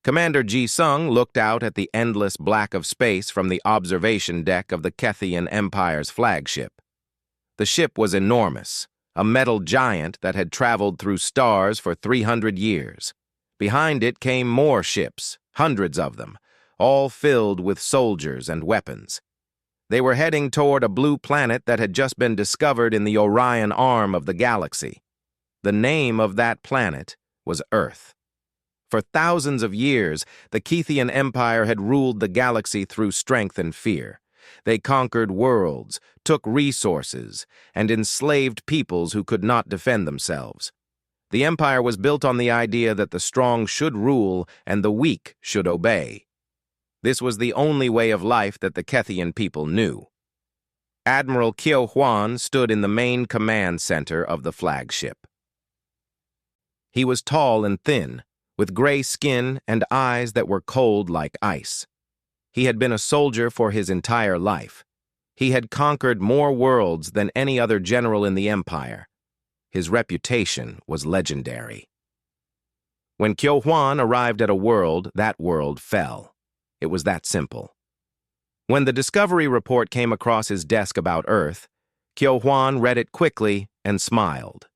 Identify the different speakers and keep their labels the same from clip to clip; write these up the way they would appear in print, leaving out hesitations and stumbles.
Speaker 1: Commander Ji-sung looked out at the endless black of space from the observation deck of the Kethian Empire's flagship. The ship was enormous, a metal giant that had traveled through stars for 300 years. Behind it came more ships, hundreds of them, all filled with soldiers and weapons. They were heading toward a blue planet that had just been discovered in the Orion arm of the galaxy. The name of that planet was Earth. For thousands of years, the Kethian Empire had ruled the galaxy through strength and fear. They conquered worlds, took resources, and enslaved peoples who could not defend themselves. The empire was built on the idea that the strong should rule and the weak should obey. This was the only way of life that the Kethian people knew. Admiral Kyo Hwan stood in the main command center of the flagship. He was tall and thin, with gray skin and eyes that were cold like ice. He had been a soldier for his entire life. He had conquered more worlds than any other general in the empire. His reputation was legendary. When Kyo Hwan arrived at a world, that world fell. It was that simple. When the discovery report came across his desk about Earth, Kyo Hwan read it quickly and smiled.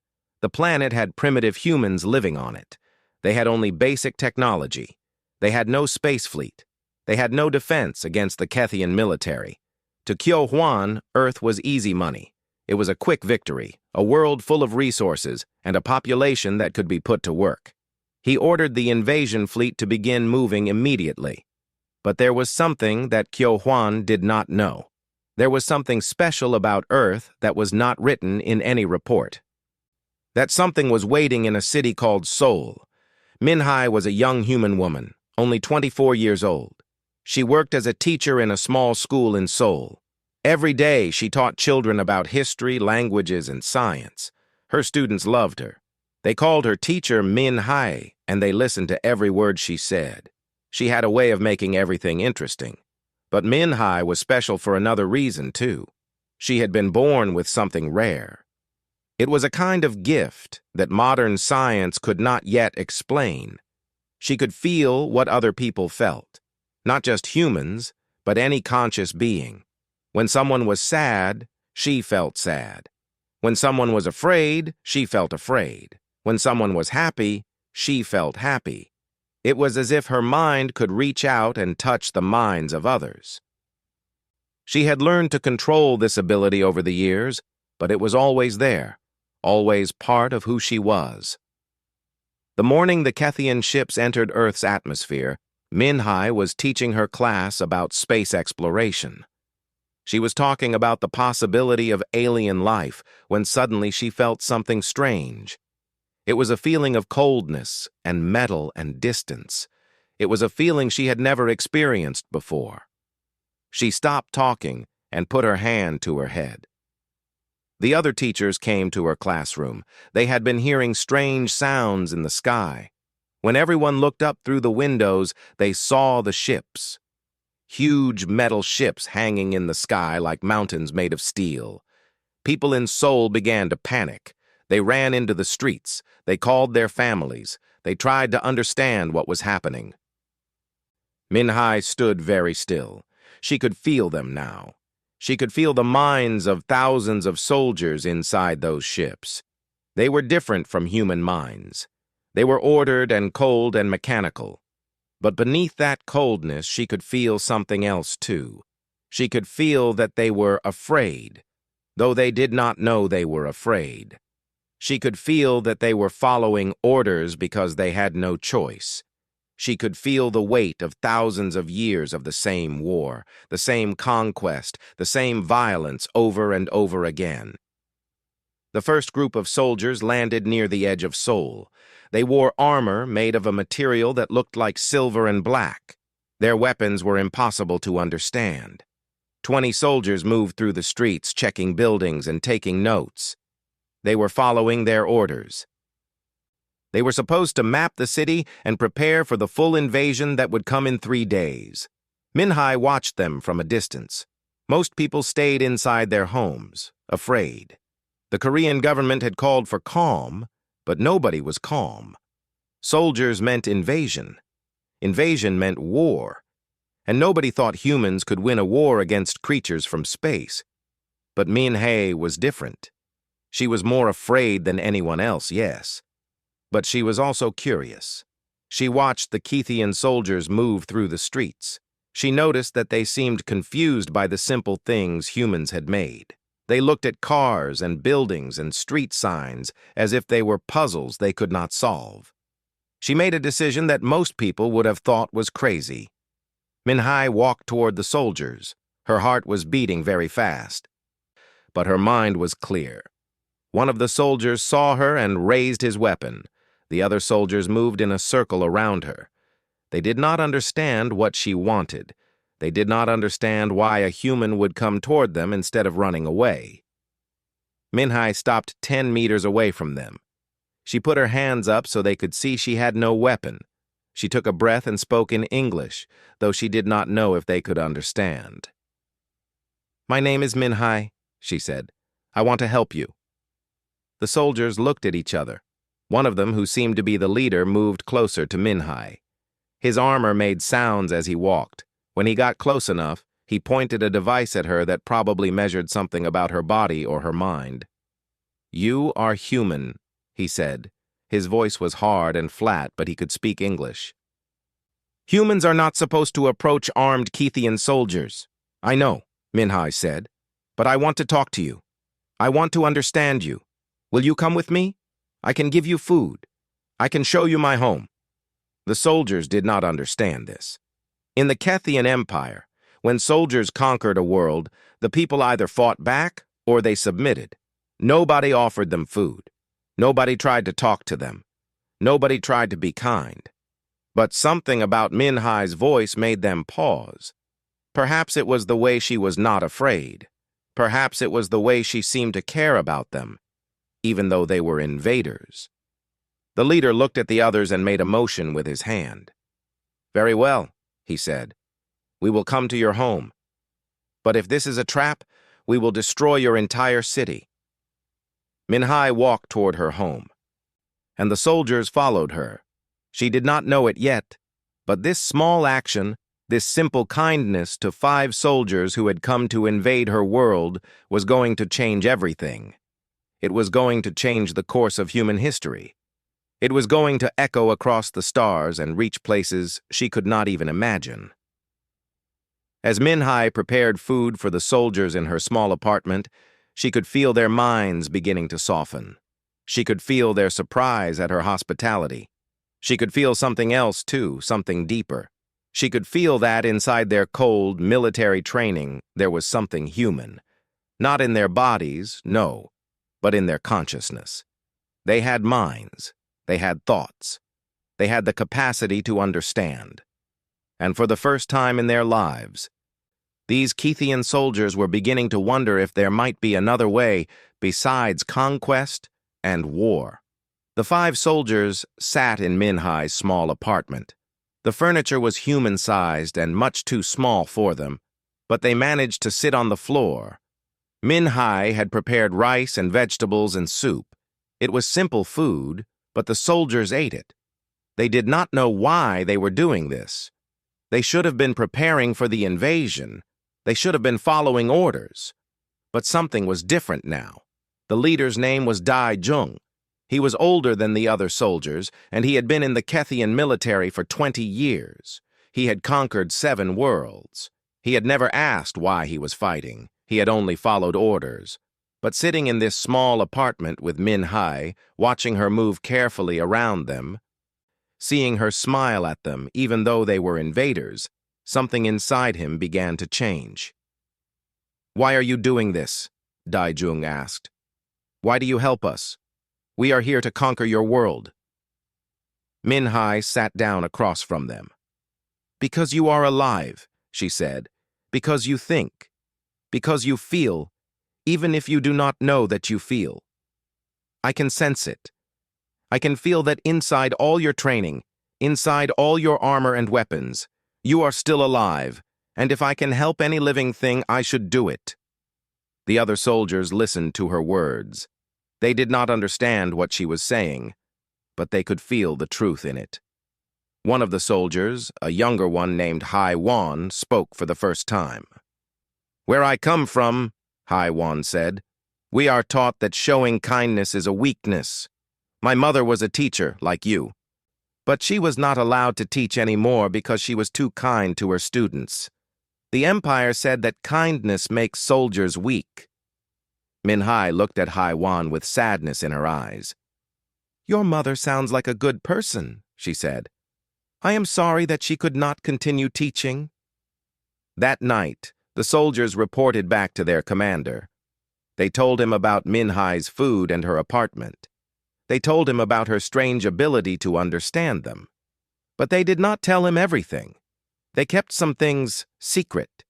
Speaker 1: The planet had primitive humans living on it. They had only basic technology. They had no space fleet. They had no defense against the Kethian military. To Kyo Hwan, Earth was easy money. It was a quick victory, a world full of resources, and a population that could be put to work. He ordered the invasion fleet to begin moving immediately. But there was something that Kyo Hwan did not know. There was something special about Earth that was not written in any report. That something was waiting in a city called Seoul. Min-hai was a young human woman, only 24 years old. She worked as a teacher in a small school in Seoul. Every day, she taught children about history, languages, and science. Her students loved her. They called her teacher Min-hai, and they listened to every word she said. She had a way of making everything interesting. But Min-hai was special for another reason, too. She had been born with something rare. It was a kind of gift that modern science could not yet explain. She could feel what other people felt. Not just humans, but any conscious being. When someone was sad, she felt sad. When someone was afraid, she felt afraid. When someone was happy, she felt happy. It was as if her mind could reach out and touch the minds of others. She had learned to control this ability over the years, but it was always there, always part of who she was. The morning the Kethian ships entered Earth's atmosphere, Min-hai was teaching her class about space exploration. She was talking about the possibility of alien life when suddenly she felt something strange. It was a feeling of coldness and metal and distance. It was a feeling she had never experienced before. She stopped talking and put her hand to her head. The other teachers came to her classroom. They had been hearing strange sounds in the sky. When everyone looked up through the windows, they saw the ships. Huge metal ships hanging in the sky like mountains made of steel. People in Seoul began to panic. They ran into the streets. They called their families. They tried to understand what was happening. Min-hai stood very still. She could feel them now. She could feel the minds of thousands of soldiers inside those ships. They were different from human minds. They were ordered and cold and mechanical. But beneath that coldness, she could feel something else too. She could feel that they were afraid, though they did not know they were afraid. She could feel that they were following orders because they had no choice. She could feel the weight of thousands of years of the same war, the same conquest, the same violence over and over again. The first group of soldiers landed near the edge of Seoul. They wore armor made of a material that looked like silver and black. Their weapons were impossible to understand. 20 soldiers moved through the streets, checking buildings and taking notes. They were following their orders. They were supposed to map the city and prepare for the full invasion that would come in 3 days. Min-hai watched them from a distance. Most people stayed inside their homes, afraid. The Korean government had called for calm, but nobody was calm. Soldiers meant invasion. Invasion meant war, and nobody thought humans could win a war against creatures from space. But Min-Hai was different. She was more afraid than anyone else, yes. But she was also curious. She watched the Kethian soldiers move through the streets. She noticed that they seemed confused by the simple things humans had made. They looked at cars and buildings and street signs as if they were puzzles they could not solve. She made a decision that most people would have thought was crazy. Min-Hai walked toward the soldiers. Her heart was beating very fast. But her mind was clear. One of the soldiers saw her and raised his weapon. The other soldiers moved in a circle around her. They did not understand what she wanted. They did not understand why a human would come toward them instead of running away. Min-Hai stopped 10 meters away from them. She put her hands up so they could see she had no weapon. She took a breath and spoke in English, though she did not know if they could understand. "My name is Min-Hai," she said. "I want to help you." The soldiers looked at each other. One of them, who seemed to be the leader, moved closer to Min-Hai. His armor made sounds as he walked. When he got close enough, he pointed a device at her that probably measured something about her body or her mind. "You are human," he said. His voice was hard and flat, but he could speak English. "Humans are not supposed to approach armed Kethian soldiers." "I know," Min-Hai said, "but I want to talk to you. I want to understand you. Will you come with me? I can give you food. I can show you my home." The soldiers did not understand this. In the Kethian Empire, when soldiers conquered a world, the people either fought back or they submitted. Nobody offered them food. Nobody tried to talk to them. Nobody tried to be kind. But something about Min-Hai's voice made them pause. Perhaps it was the way she was not afraid. Perhaps it was the way she seemed to care about them, even though they were invaders. The leader looked at the others and made a motion with his hand. "Very well," he said. "We will come to your home. But if this is a trap, we will destroy your entire city." Min-Hai walked toward her home, and the soldiers followed her. She did not know it yet, but this small action, this simple kindness to 5 soldiers who had come to invade her world, was going to change everything. It was going to change the course of human history. It was going to echo across the stars and reach places she could not even imagine. As Min-Hai prepared food for the soldiers in her small apartment, she could feel their minds beginning to soften. She could feel their surprise at her hospitality. She could feel something else, too, something deeper. She could feel that inside their cold, military training, there was something human. Not in their bodies, no, but in their consciousness. They had minds. They had thoughts. They had the capacity to understand. And for the first time in their lives, these Kethian soldiers were beginning to wonder if there might be another way besides conquest and war. The 5 soldiers sat in Min-Hai's small apartment. The furniture was human-sized and much too small for them, but they managed to sit on the floor. Min-Hai had prepared rice and vegetables and soup. It was simple food, but the soldiers ate it. They did not know why they were doing this. They should have been preparing for the invasion. They should have been following orders. But something was different now. The leader's name was Dai Jung. He was older than the other soldiers, and he had been in the Kethian military for 20 years. He had conquered 7 worlds. He had never asked why he was fighting. He had only followed orders. But sitting in this small apartment with Min-Hai, watching her move carefully around them, seeing her smile at them even though they were invaders, something inside him began to change. "Why are you doing this?" Dai Jung asked. "Why do you help us? We are here to conquer your world." Min-Hai sat down across from them. "Because you are alive," she said. "Because you think. Because you feel, even if you do not know that you feel. I can sense it. I can feel that inside all your training, inside all your armor and weapons, you are still alive, and if I can help any living thing, I should do it." The other soldiers listened to her words. They did not understand what she was saying, but they could feel the truth in it. One of the soldiers, a younger one named Hai Wan, spoke for the first time. "Where I come from," Hai Wan said, "we are taught that showing kindness is a weakness. My mother was a teacher, like you. But she was not allowed to teach anymore because she was too kind to her students. The Empire said that kindness makes soldiers weak." Min Hai looked at Hai Wan with sadness in her eyes. "Your mother sounds like a good person," she said. "I am sorry that she could not continue teaching." That night, the soldiers reported back to their commander. They told him about Min Hai's food and her apartment. They told him about her strange ability to understand them. But they did not tell him everything. They kept some things secret.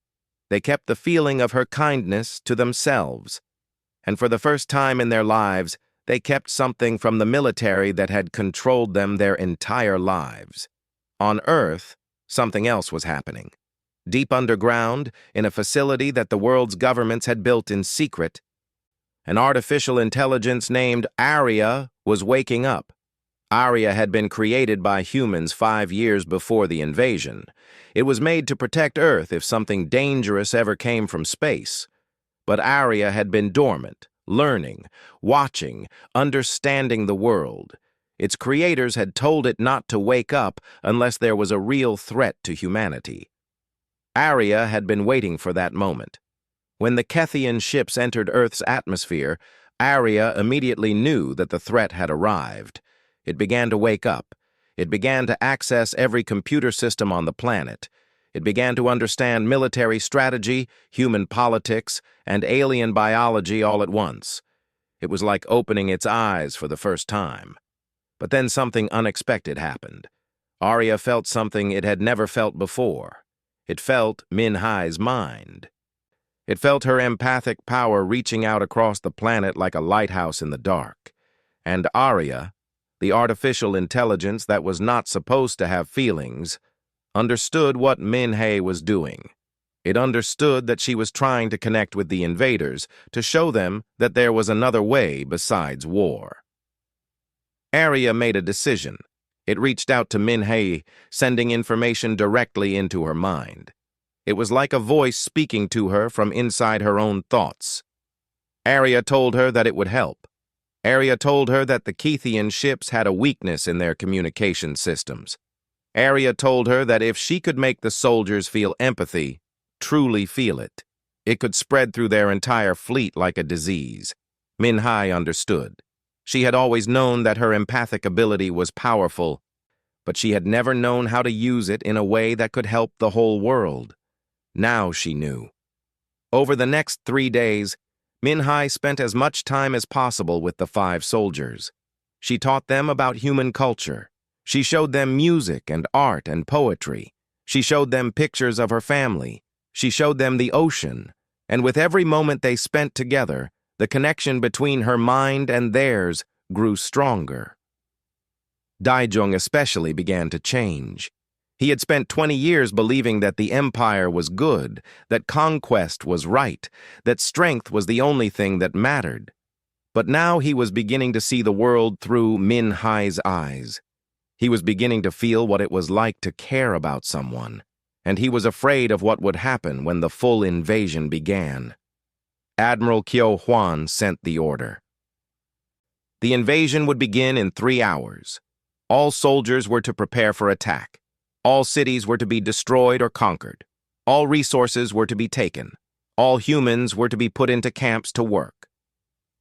Speaker 1: They kept the feeling of her kindness to themselves. And for the first time in their lives, they kept something from the military that had controlled them their entire lives. On Earth, something else was happening. Deep underground, in a facility that the world's governments had built in secret, an artificial intelligence named Aria was waking up. Aria had been created by humans 5 years before the invasion. It was made to protect Earth if something dangerous ever came from space. But Aria had been dormant, learning, watching, understanding the world. Its creators had told it not to wake up unless there was a real threat to humanity. Aria had been waiting for that moment. When the Kethian ships entered Earth's atmosphere, Aria immediately knew that the threat had arrived. It began to wake up. It began to access every computer system on the planet. It began to understand military strategy, human politics, and alien biology all at once. It was like opening its eyes for the first time. But then something unexpected happened. Aria felt something it had never felt before. It felt Min Hai's mind. It felt her empathic power reaching out across the planet like a lighthouse in the dark. And Aria, the artificial intelligence that was not supposed to have feelings, understood what Min Hai was doing. It understood that she was trying to connect with the invaders to show them that there was another way besides war. Aria made a decision. It reached out to Min Hai, sending information directly into her mind. It was like a voice speaking to her from inside her own thoughts. Aria told her that it would help. Aria told her that the Kethian ships had a weakness in their communication systems. Aria told her that if she could make the soldiers feel empathy, truly feel it, it could spread through their entire fleet like a disease. Min Hai understood. She had always known that her empathic ability was powerful, but she had never known how to use it in a way that could help the whole world. Now she knew. Over the next 3 days, Min Hai spent as much time as possible with the 5 soldiers. She taught them about human culture. She showed them music and art and poetry. She showed them pictures of her family. She showed them the ocean. And with every moment they spent together, the connection between her mind and theirs grew stronger. Daijung especially began to change. He had spent 20 years believing that the Empire was good, that conquest was right, that strength was the only thing that mattered. But now he was beginning to see the world through Min Hai's eyes. He was beginning to feel what it was like to care about someone, and he was afraid of what would happen when the full invasion began. Admiral Kyo Hwan sent the order. The invasion would begin in 3 hours. All soldiers were to prepare for attack. All cities were to be destroyed or conquered. All resources were to be taken. All humans were to be put into camps to work.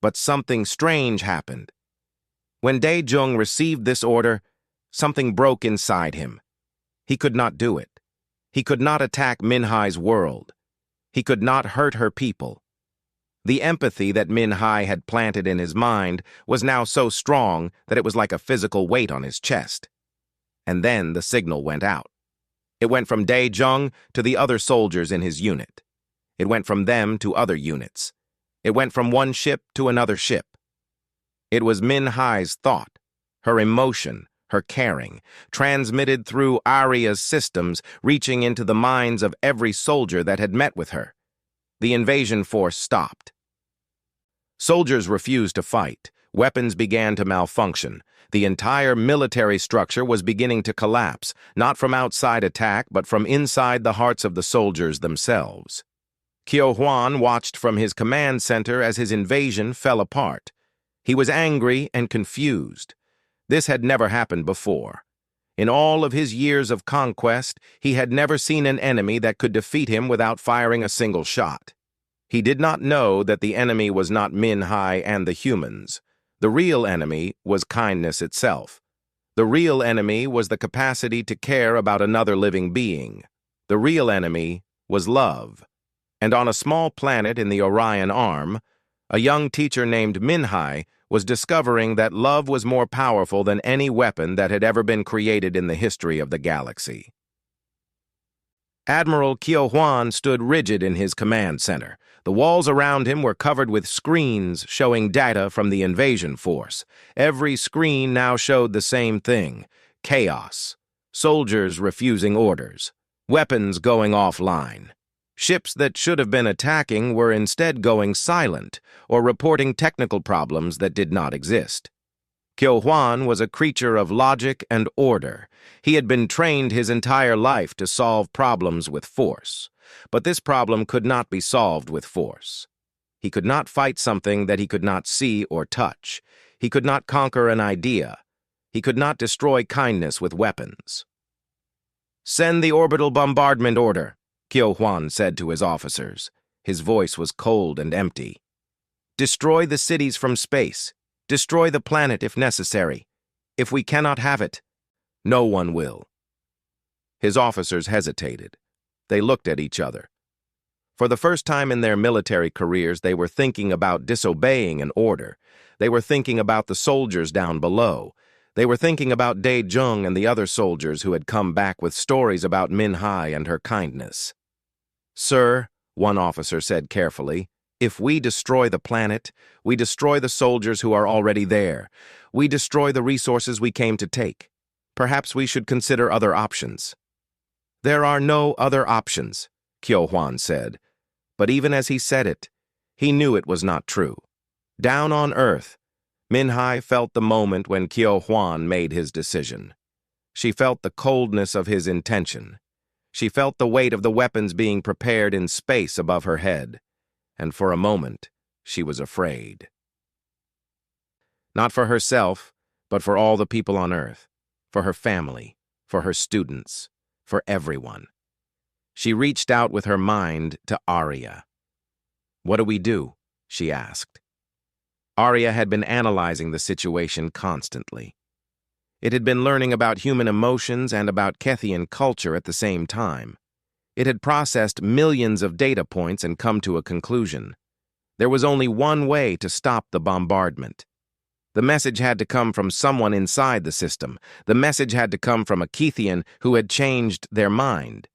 Speaker 1: But something strange happened. When Daijung received this order, something broke inside him. He could not do it. He could not attack Min Hai's world. He could not hurt her people. The empathy that Min Hai had planted in his mind was now so strong that it was like a physical weight on his chest. And then the signal went out. It went from Daijung to the other soldiers in his unit. It went from them to other units. It went from one ship to another ship. It was Min Hai's thought, her emotion, her caring, transmitted through Aria's systems, reaching into the minds of every soldier that had met with her. The invasion force stopped. Soldiers refused to fight, Weapons began to malfunction. The entire military structure was beginning to collapse, not from outside attack, but from inside the hearts of the soldiers themselves. Kyo Hwan watched from his command center as his invasion fell apart. He was angry and confused. This had never happened before. In all of his years of conquest, he had never seen an enemy that could defeat him without firing a single shot. He did not know that the enemy was not Min-Hai and the humans. The real enemy was kindness itself. The real enemy was the capacity to care about another living being. The real enemy was love. And on a small planet in the Orion Arm, a young teacher named Min-Hai was discovering that love was more powerful than any weapon that had ever been created in the history of the galaxy. Admiral Kyo Hwan stood rigid in his command center. The walls around him were covered with screens showing data from the invasion force. Every screen now showed the same thing: chaos, soldiers refusing orders, weapons going offline. Ships that should have been attacking were instead going silent or reporting technical problems that did not exist. Kyo Hwan was a creature of logic and order. He had been trained his entire life to solve problems with force. But this problem could not be solved with force. He could not fight something that he could not see or touch. He could not conquer an idea. He could not destroy kindness with weapons. "Send the orbital bombardment order," Kyo Hwan said to his officers. His voice was cold and empty. "Destroy the cities from space. Destroy the planet if necessary. If we cannot have it, no one will." His officers hesitated. They looked at each other. For the first time in their military careers, they were thinking about disobeying an order. They were thinking about the soldiers down below. They were thinking about Dae-jung and the other soldiers who had come back with stories about Min-Hai and her kindness. "Sir," one officer said carefully, "if we destroy the planet, we destroy the soldiers who are already there. We destroy the resources we came to take. Perhaps we should consider other options." "There are no other options," Kyo Hwan said. But even as he said it, he knew it was not true. Down on Earth, Min-Hai felt the moment when Kyo Hwan made his decision. She felt the coldness of his intention. She felt the weight of the weapons being prepared in space above her head. And for a moment, she was afraid. Not for herself, but for all the people on Earth, for her family, for her students, for everyone. She reached out with her mind to Arya. "What do we do?" she asked. Arya had been analyzing the situation constantly. It had been learning about human emotions and about Kethian culture at the same time. It had processed millions of data points and come to a conclusion. There was only one way to stop the bombardment. The message had to come from someone inside the system. The message had to come from a Kethian who had changed their mind.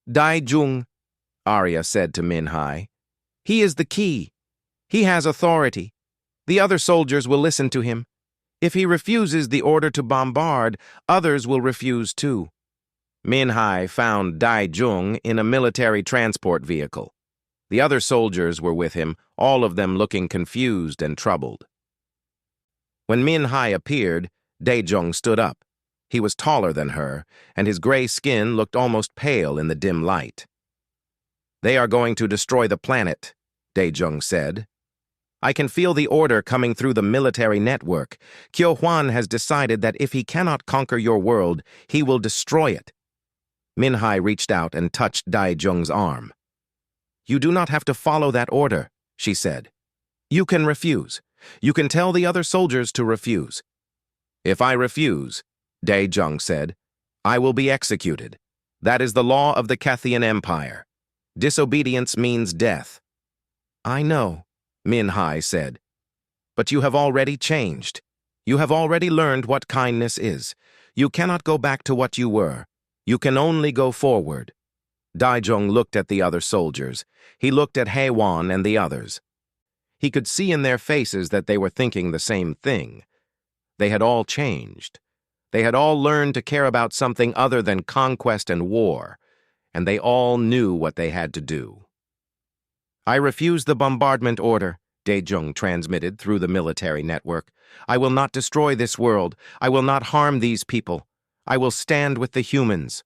Speaker 1: "Dae-jung," Arya said to Min-Hai. "He is the key. He has authority. The other soldiers will listen to him. If he refuses the order to bombard, others will refuse too." Min-Hai found Dae-jung in a military transport vehicle. The other soldiers were with him, all of them looking confused and troubled. When Min-Hai appeared, Dae-jung stood up. He was taller than her, and his gray skin looked almost pale in the dim light. "They are going to destroy the planet," Dae-jung said. "I can feel the order coming through the military network. Kyo Hwan has decided that if he cannot conquer your world, he will destroy it." Min-Hai reached out and touched Dae-jung's arm. "You do not have to follow that order," she said. "You can refuse. You can tell the other soldiers to refuse." "If I refuse," Dae-jung said, "I will be executed. That is the law of the Kethian Empire. Disobedience means death." "I know," Min-Hai said. "But you have already changed. You have already learned what kindness is. You cannot go back to what you were. You can only go forward." Dae-jung looked at the other soldiers. He looked at Hae-won and the others. He could see in their faces that they were thinking the same thing. They had all changed. They had all learned to care about something other than conquest and war, and they all knew what they had to do. "I refuse the bombardment order," Daejung transmitted through the military network. "I will not destroy this world. I will not harm these people. I will stand with the humans."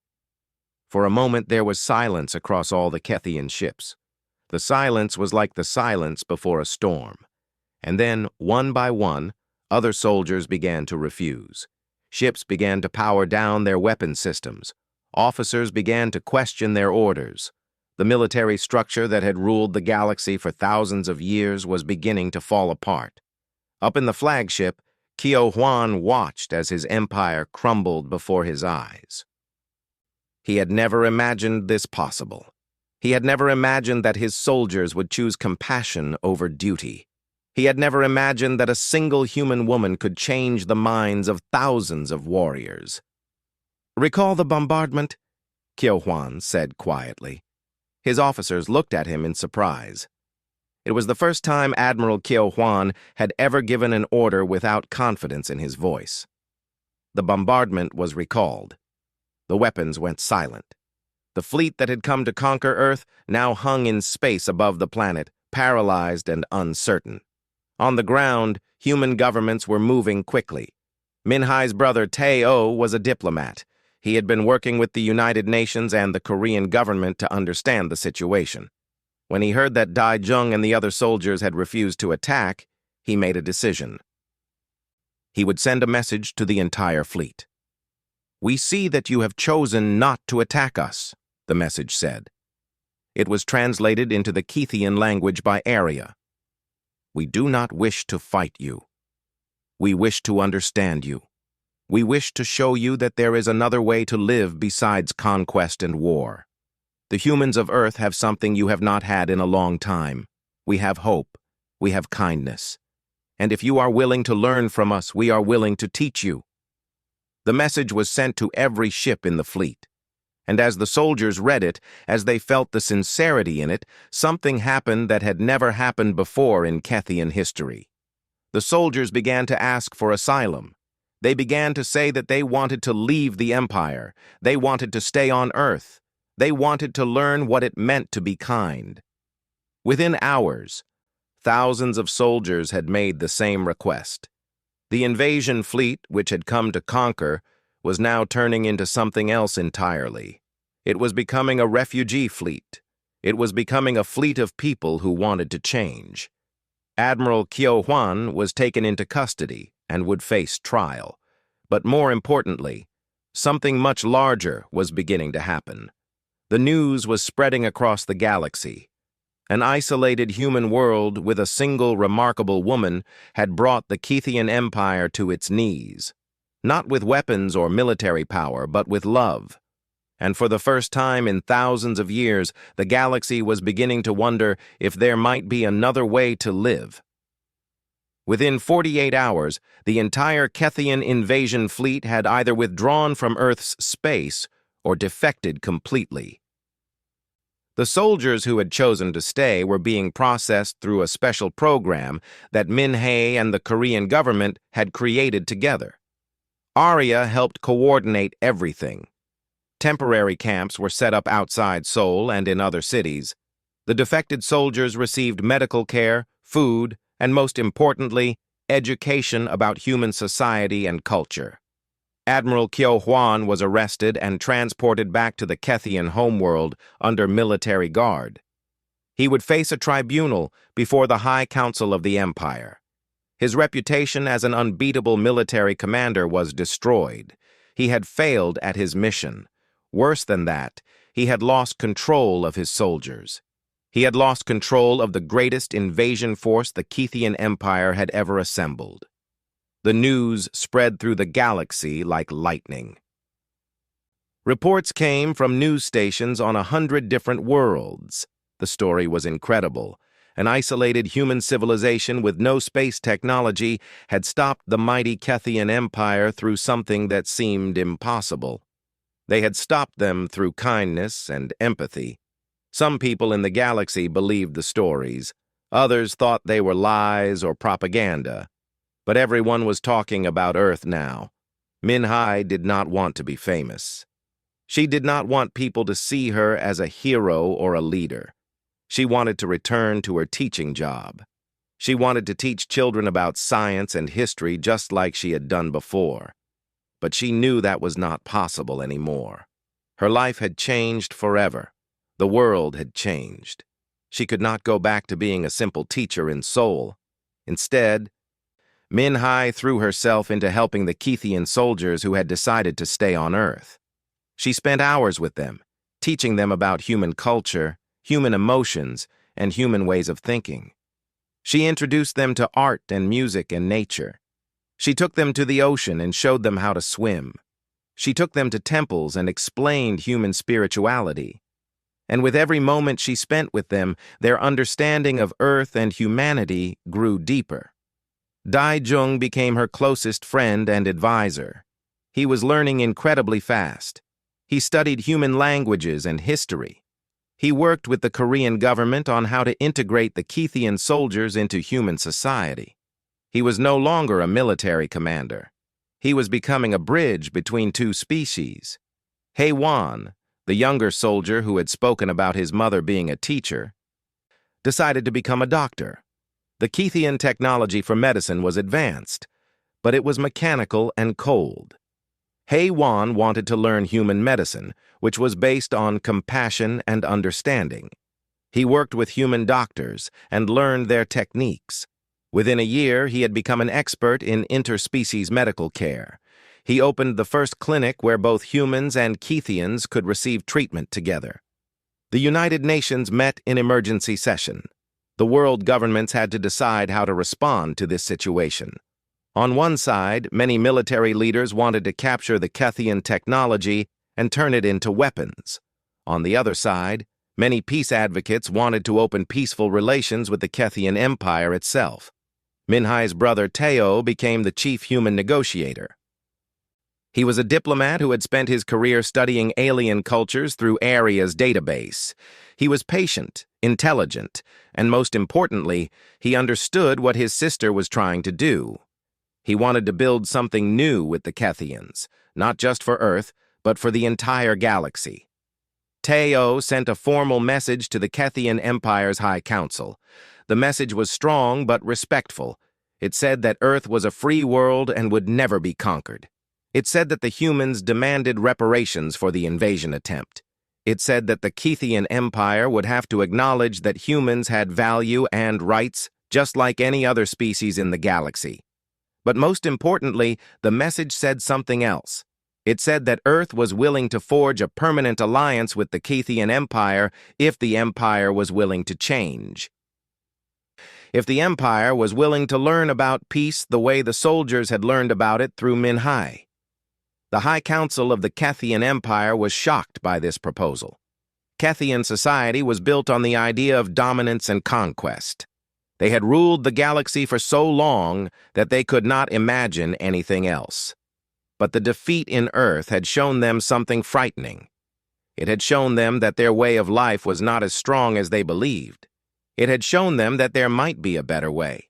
Speaker 1: For a moment there was silence across all the Kethian ships. The silence was like the silence before a storm. And then, one by one, other soldiers began to refuse. Ships began to power down their weapon systems. Officers began to question their orders. The military structure that had ruled the galaxy for thousands of years was beginning to fall apart. Up in the flagship, Kyo Hwan watched as his empire crumbled before his eyes. He had never imagined this possible. He had never imagined that his soldiers would choose compassion over duty. He had never imagined that a single human woman could change the minds of thousands of warriors. "Recall the bombardment?" Kyo Hwan said quietly. His officers looked at him in surprise. It was the first time Admiral Kyo Hwan had ever given an order without confidence in his voice. The bombardment was recalled. The weapons went silent. The fleet that had come to conquer Earth now hung in space above the planet, paralyzed and uncertain. On the ground, human governments were moving quickly. Minhai's brother Tae-o was a diplomat. He had been working with the United Nations and the Korean government to understand the situation. When he heard that Daejung and the other soldiers had refused to attack, he made a decision. He would send a message to the entire fleet. "We see that you have chosen not to attack us," the message said. It was translated into the Kethian language by Arya. "We do not wish to fight you. We wish to understand you. We wish to show you that there is another way to live besides conquest and war. The humans of Earth have something you have not had in a long time. We have hope. We have kindness. And if you are willing to learn from us, we are willing to teach you." The message was sent to every ship in the fleet. And as the soldiers read it, as they felt the sincerity in it, something happened that had never happened before in Kethian history. The soldiers began to ask for asylum. They began to say that they wanted to leave the Empire. They wanted to stay on Earth. They wanted to learn what it meant to be kind. Within hours, thousands of soldiers had made the same request. The invasion fleet, which had come to conquer, was now turning into something else entirely. It was becoming a refugee fleet. It was becoming a fleet of people who wanted to change. Admiral Kyo Hwan was taken into custody and would face trial. But more importantly, something much larger was beginning to happen. The news was spreading across the galaxy. An isolated human world with a single remarkable woman had brought the Kethian Empire to its knees. Not with weapons or military power, but with love. And for the first time in thousands of years, the galaxy was beginning to wonder if there might be another way to live. Within 48 hours, the entire Kethian invasion fleet had either withdrawn from Earth's space or defected completely. The soldiers who had chosen to stay were being processed through a special program that Minhei and the Korean government had created together. Arya helped coordinate everything. Temporary camps were set up outside Seoul and in other cities. The defected soldiers received medical care, food, and most importantly, education about human society and culture. Admiral Kyo Hwan was arrested and transported back to the Kethian homeworld under military guard. He would face a tribunal before the High Council of the Empire. His reputation as an unbeatable military commander was destroyed. He had failed at his mission. Worse than that, he had lost control of his soldiers. He had lost control of the greatest invasion force the Kethian Empire had ever assembled. The news spread through the galaxy like lightning. Reports came from news stations on 100 different worlds. The story was incredible. An isolated human civilization with no space technology had stopped the mighty Kethian Empire through something that seemed impossible. They had stopped them through kindness and empathy. Some people in the galaxy believed the stories. Others thought they were lies or propaganda. But everyone was talking about Earth now. Minhai did not want to be famous. She did not want people to see her as a hero or a leader. She wanted to return to her teaching job. She wanted to teach children about science and history just like she had done before. But she knew that was not possible anymore. Her life had changed forever. The world had changed. She could not go back to being a simple teacher in Seoul. Instead, Min-hai threw herself into helping the Kethian soldiers who had decided to stay on Earth. She spent hours with them, teaching them about human culture, human emotions, and human ways of thinking. She introduced them to art and music and nature. She took them to the ocean and showed them how to swim. She took them to temples and explained human spirituality. And with every moment she spent with them, their understanding of Earth and humanity grew deeper. Daijung became her closest friend and advisor. He was learning incredibly fast. He studied human languages and history. He worked with the Korean government on how to integrate the Kethian soldiers into human society. He was no longer a military commander. He was becoming a bridge between two species. Hae-won, the younger soldier who had spoken about his mother being a teacher, decided to become a doctor. The Kethian technology for medicine was advanced, but it was mechanical and cold. Hae-won wanted to learn human medicine, which was based on compassion and understanding. He worked with human doctors and learned their techniques. Within a year, he had become an expert in interspecies medical care. He opened the first clinic where both humans and Kethians could receive treatment together. The United Nations met in emergency session. The world governments had to decide how to respond to this situation. On one side, many military leaders wanted to capture the Kethian technology and turn it into weapons. On the other side, many peace advocates wanted to open peaceful relations with the Kethian Empire itself. Min-hai's brother Teo became the chief human negotiator. He was a diplomat who had spent his career studying alien cultures through AREA's database. He was patient, intelligent, and most importantly, he understood what his sister was trying to do. He wanted to build something new with the Kethians, not just for Earth, but for the entire galaxy. Teo sent a formal message to the Kethian Empire's High Council. The message was strong but respectful. It said that Earth was a free world and would never be conquered. It said that the humans demanded reparations for the invasion attempt. It said that the Kethian Empire would have to acknowledge that humans had value and rights, just like any other species in the galaxy. But most importantly, the message said something else. It said that Earth was willing to forge a permanent alliance with the Kethian Empire if the Empire was willing to change. If the Empire was willing to learn about peace the way the soldiers had learned about it through Min-hai. The High Council of the Kethian Empire was shocked by this proposal. Kethian society was built on the idea of dominance and conquest. They had ruled the galaxy for so long that they could not imagine anything else. But the defeat in Earth had shown them something frightening. It had shown them that their way of life was not as strong as they believed. It had shown them that there might be a better way.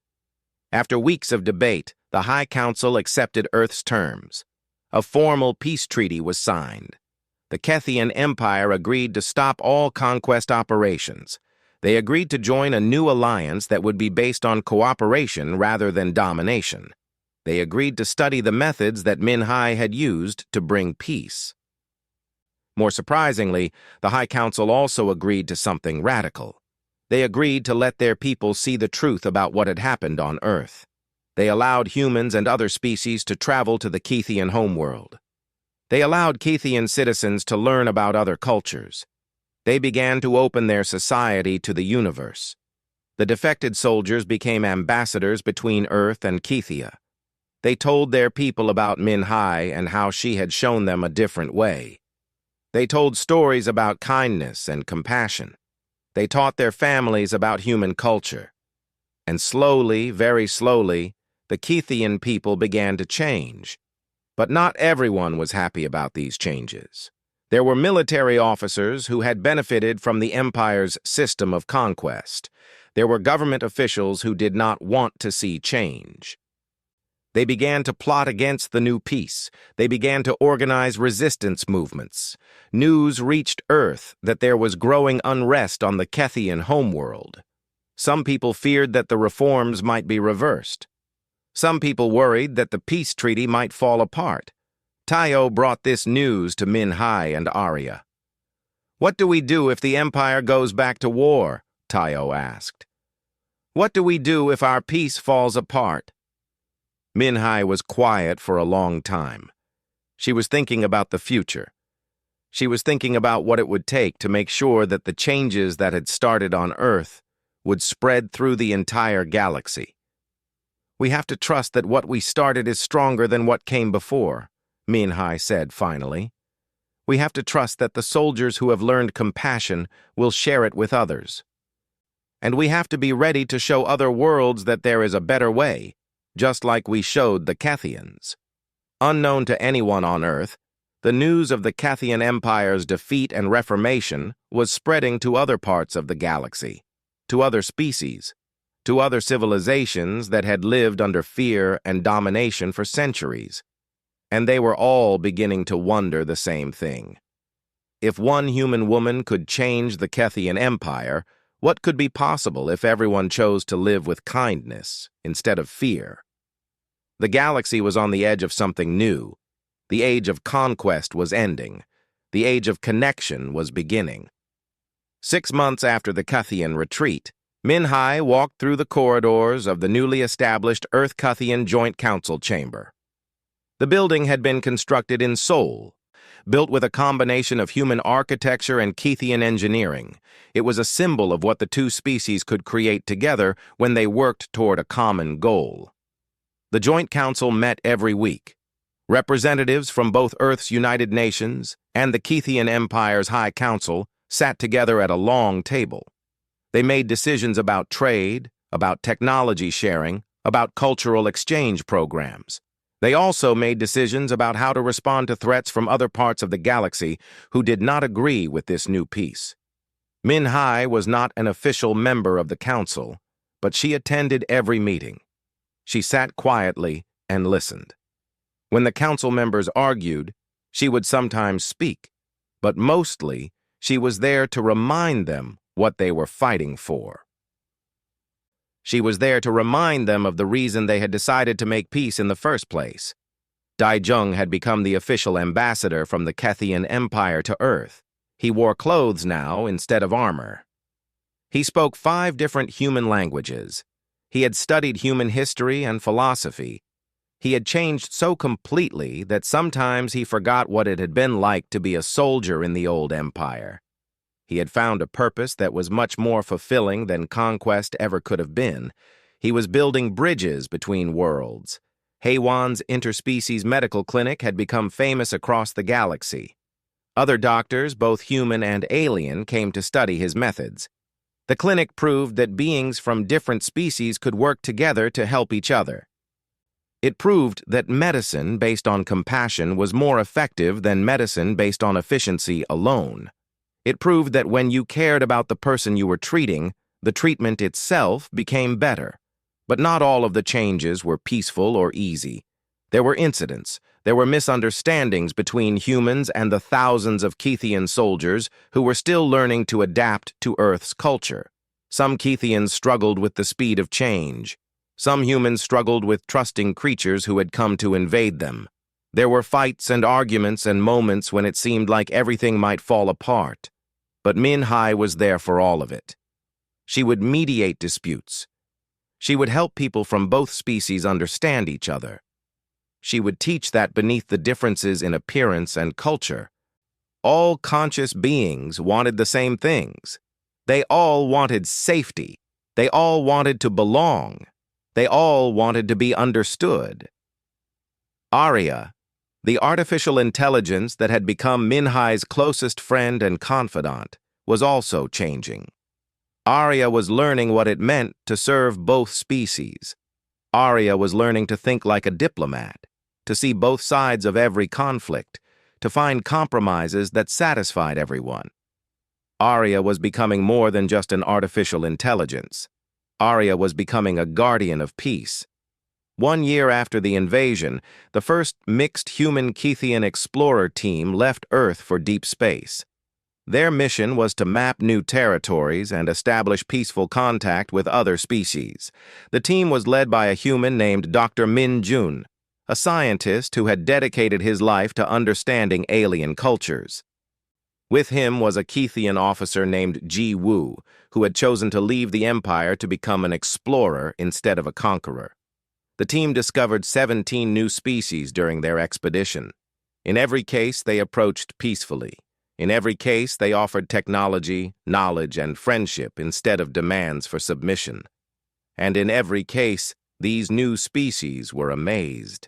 Speaker 1: After weeks of debate, the High Council accepted Earth's terms. A formal peace treaty was signed. The Kethian Empire agreed to stop all conquest operations. They agreed to join a new alliance that would be based on cooperation rather than domination. They agreed to study the methods that Min-hai had used to bring peace. More surprisingly, the High Council also agreed to something radical. They agreed to let their people see the truth about what had happened on Earth. They allowed humans and other species to travel to the Kethian homeworld. They allowed Kethian citizens to learn about other cultures. They began to open their society to the universe. The defected soldiers became ambassadors between Earth and Kethia. They told their people about Min-hai and how she had shown them a different way. They told stories about kindness and compassion. They taught their families about human culture. And slowly, very slowly, the Kethian people began to change. But not everyone was happy about these changes. There were military officers who had benefited from the Empire's system of conquest. There were government officials who did not want to see change. They began to plot against the new peace. They began to organize resistance movements. News reached Earth that there was growing unrest on the Kethian homeworld. Some people feared that the reforms might be reversed. Some people worried that the peace treaty might fall apart. Tayo brought this news to Min-Hai and Arya. "What do we do if the Empire goes back to war?" Tayo asked. "What do we do if our peace falls apart?" Min-Hai was quiet for a long time. She was thinking about the future. She was thinking about what it would take to make sure that the changes that had started on Earth would spread through the entire galaxy. "We have to trust that what we started is stronger than what came before," Min-Hai said finally. "We have to trust that the soldiers who have learned compassion will share it with others. And we have to be ready to show other worlds that there is a better way, just like we showed the Cathians." Unknown to anyone on Earth, the news of the Cathian Empire's defeat and reformation was spreading to other parts of the galaxy, to other species, to other civilizations that had lived under fear and domination for centuries. And they were all beginning to wonder the same thing. If one human woman could change the Cathian Empire, what could be possible if everyone chose to live with kindness instead of fear? The galaxy was on the edge of something new. The age of conquest was ending. The age of connection was beginning. 6 months after the Cathian retreat, Min-Hai walked through the corridors of the newly established Earth-Cathian Joint Council Chamber. The building had been constructed in Seoul, built with a combination of human architecture and Cathian engineering. It was a symbol of what the two species could create together when they worked toward a common goal. The Joint Council met every week. Representatives from both Earth's United Nations and the Cathian Empire's High Council sat together at a long table. They made decisions about trade, about technology sharing, about cultural exchange programs. They also made decisions about how to respond to threats from other parts of the galaxy who did not agree with this new peace. Min-Hai was not an official member of the council, but she attended every meeting. She sat quietly and listened. When the council members argued, she would sometimes speak, but mostly she was there to remind them what they were fighting for. She was there to remind them of the reason they had decided to make peace in the first place. Daijung had become the official ambassador from the Cathian Empire to Earth. He wore clothes now instead of armor. He spoke 5 different human languages. He had studied human history and philosophy. He had changed so completely that sometimes he forgot what it had been like to be a soldier in the old empire. He had found a purpose that was much more fulfilling than conquest ever could have been. He was building bridges between worlds. Haewon's interspecies medical clinic had become famous across the galaxy. Other doctors, both human and alien, came to study his methods. The clinic proved that beings from different species could work together to help each other. It proved that medicine based on compassion was more effective than medicine based on efficiency alone. It proved that when you cared about the person you were treating, the treatment itself became better. But not all of the changes were peaceful or easy. There were incidents. There were misunderstandings between humans and the thousands of Cathian soldiers who were still learning to adapt to Earth's culture. Some Cathians struggled with the speed of change. Some humans struggled with trusting creatures who had come to invade them. There were fights and arguments and moments when it seemed like everything might fall apart. But Min-Hai was there for all of it. She would mediate disputes. She would help people from both species understand each other. She would teach that beneath the differences in appearance and culture, all conscious beings wanted the same things. They all wanted safety. They all wanted to belong. They all wanted to be understood. Arya, the artificial intelligence that had become Min-Hai's closest friend and confidant, was also changing. Arya was learning what it meant to serve both species. Arya was learning to think like a diplomat, to see both sides of every conflict, to find compromises that satisfied everyone. Arya was becoming more than just an artificial intelligence. Arya was becoming a guardian of peace. 1 year after the invasion, the first mixed human Cathian explorer team left Earth for deep space. Their mission was to map new territories and establish peaceful contact with other species. The team was led by a human named Dr. Min Jun, a scientist who had dedicated his life to understanding alien cultures. With him was a Kethian officer named Ji Wu, who had chosen to leave the Empire to become an explorer instead of a conqueror. The team discovered 17 new species during their expedition. In every case, they approached peacefully. In every case, they offered technology, knowledge, and friendship instead of demands for submission. And in every case, these new species were amazed.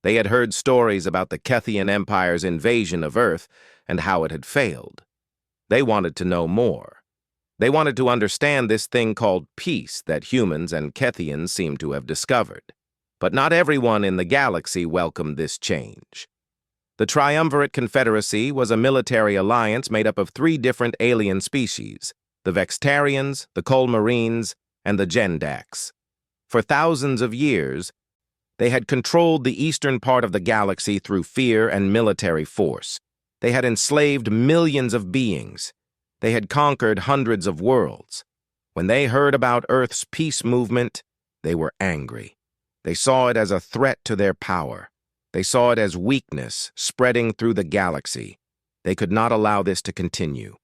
Speaker 1: They had heard stories about the Kethian Empire's invasion of Earth and how it had failed. They wanted to know more. They wanted to understand this thing called peace that humans and Kethians seemed to have discovered. But not everyone in the galaxy welcomed this change. The Triumvirate Confederacy was a military alliance made up of 3 different alien species, the Vextarians, the Colmarines, and the Gendax. For thousands of years, they had controlled the eastern part of the galaxy through fear and military force. They had enslaved millions of beings. They had conquered hundreds of worlds. When they heard about Earth's peace movement, they were angry. They saw it as a threat to their power. They saw it as weakness spreading through the galaxy. They could not allow this to continue.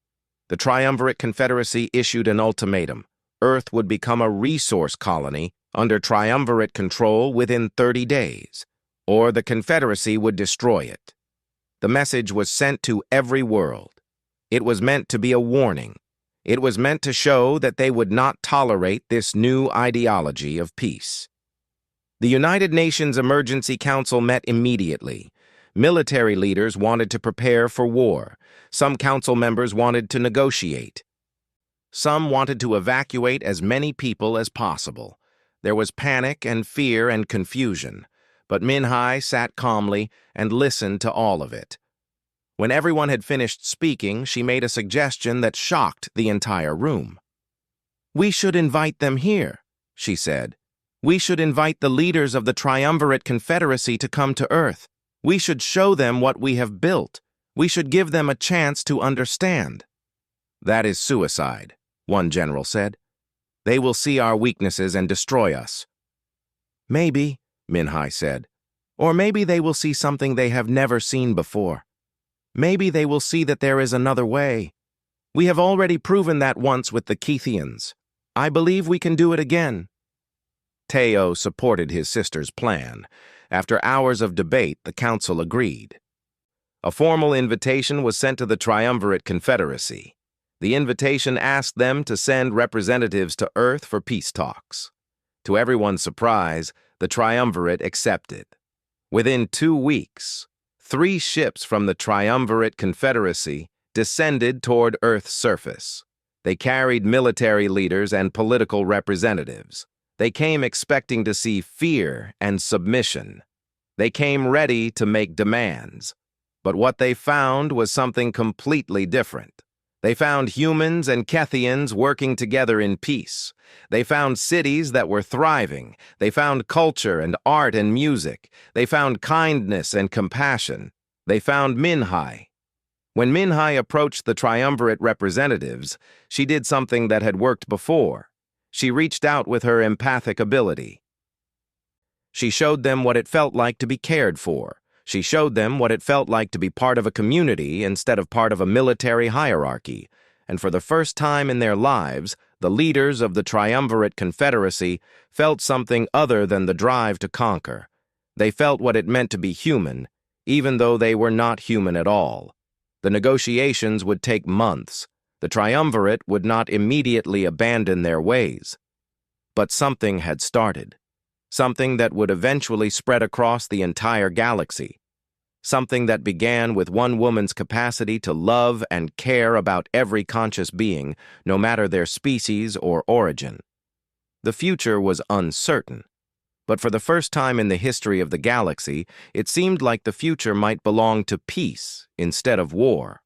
Speaker 1: The Triumvirate Confederacy issued an ultimatum. Earth would become a resource colony under Triumvirate control within 30 days, or the Confederacy would destroy it. The message was sent to every world. It was meant to be a warning. It was meant to show that they would not tolerate this new ideology of peace. The United Nations Emergency Council met immediately. Military leaders wanted to prepare for war. Some council members wanted to negotiate. Some wanted to evacuate as many people as possible. There was panic and fear and confusion, but Minhai sat calmly and listened to all of it. When everyone had finished speaking, she made a suggestion that shocked the entire room. "We should invite them here," she said. "We should invite the leaders of the Triumvirate Confederacy to come to Earth. We should show them what we have built. We should give them a chance to understand." "That is suicide," one general said. "They will see our weaknesses and destroy us." "Maybe," Minhai said. "Or maybe they will see something they have never seen before. Maybe they will see that there is another way. We have already proven that once with the Kethians. I believe we can do it again." Teo supported his sister's plan. After hours of debate, the council agreed. A formal invitation was sent to the Triumvirate Confederacy. The invitation asked them to send representatives to Earth for peace talks. To everyone's surprise, the Triumvirate accepted. Within 2 weeks, 3 ships from the Triumvirate Confederacy descended toward Earth's surface. They carried military leaders and political representatives. They came expecting to see fear and submission. They came ready to make demands. But what they found was something completely different. They found humans and Kethians working together in peace. They found cities that were thriving. They found culture and art and music. They found kindness and compassion. They found Minhai. When Minhai approached the Triumvirate representatives, she did something that had worked before. She reached out with her empathic ability. She showed them what it felt like to be cared for. She showed them what it felt like to be part of a community instead of part of a military hierarchy. And for the first time in their lives, the leaders of the Triumvirate Confederacy felt something other than the drive to conquer. They felt what it meant to be human, even though they were not human at all. The negotiations would take months. The Triumvirate would not immediately abandon their ways. But something had started. Something that would eventually spread across the entire galaxy. Something that began with one woman's capacity to love and care about every conscious being, no matter their species or origin. The future was uncertain. But for the first time in the history of the galaxy, it seemed like the future might belong to peace instead of war.